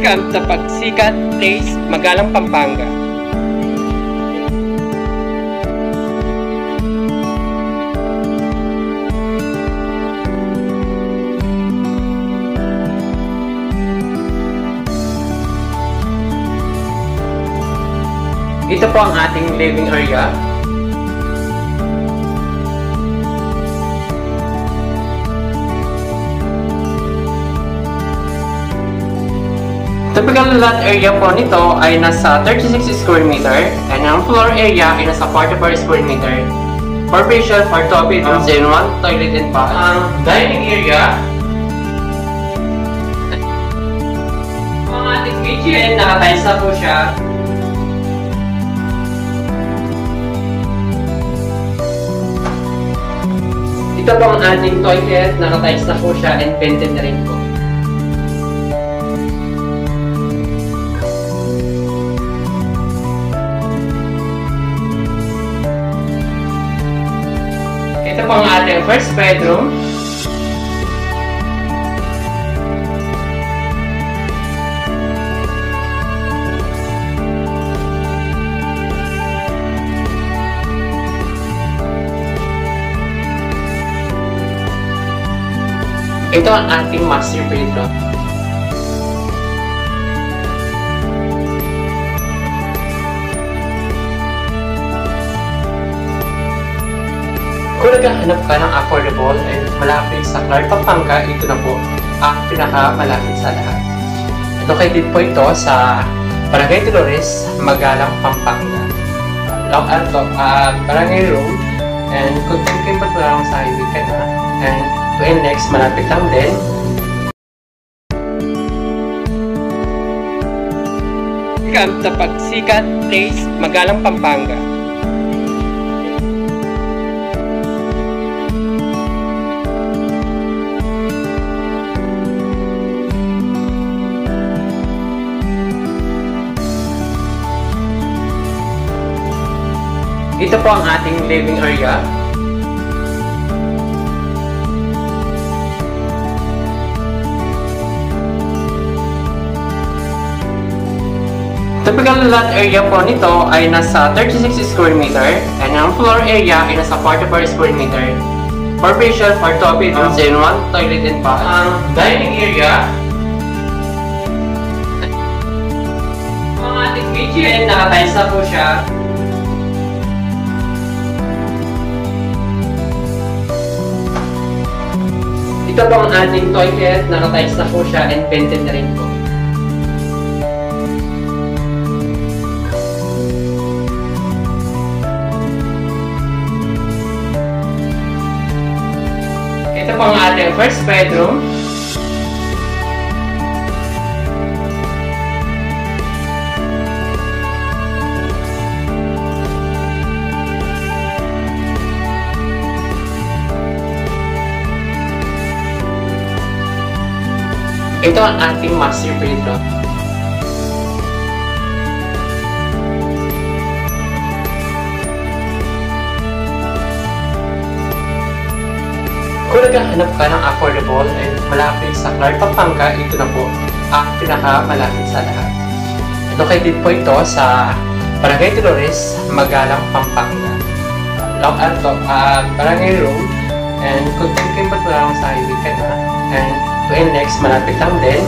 Welcome sa Pagsikat Place, Magalang, Pampanga. Ito po ang ating living area. Typical lot area po nito ay nasa 36 square meter and ang floor area ay nasa 44 square meter. For patient, for two bedrooms and one toilet and bath. Ang dining area, ang ating kitchen, nakatiles na po siya. Ito po ang ating toilet, nakatiles na po siya and painted na rin po. Ito po ang ating first bedroom. Ito ang ating master bedroom. Kung naghahanap ka ng affordable and malapit sa Clark, Pampanga, ito na po ang pinakamalapit sa lahat. Located po ito sa Barangay Dolores, Magalang, Pampanga. Long Barangay Road, and kung kimpat mo lang sa highway ka na, and to next, malapit lang din. Welcome sa Pagsikat Place, Magalang, Pampanga. Ito po ang ating living area. Typical lot area po nito ay nasa 36 square meter and ang floor area ay nasa 44 square meter. For patient, for two bedrooms and one toilet and bath. Ang dining area, ang ating kitchen, nakatiles na po siya. Ito po ang ating toilet, nakatiles na po siya and painted na rin po. Ito po ang ating first bedroom. Ito ang ating master bedroom. Kung naghahanap ka ng affordable and malapit sa Clark, Pampanga, ito na po ang pinakamalapit sa lahat. Located po ito sa Barangay Dolores, Magalang, Pampanga. Long Barangay Road, and kung kimpat mo lang sa highway ka na, and to next, malapit lang din.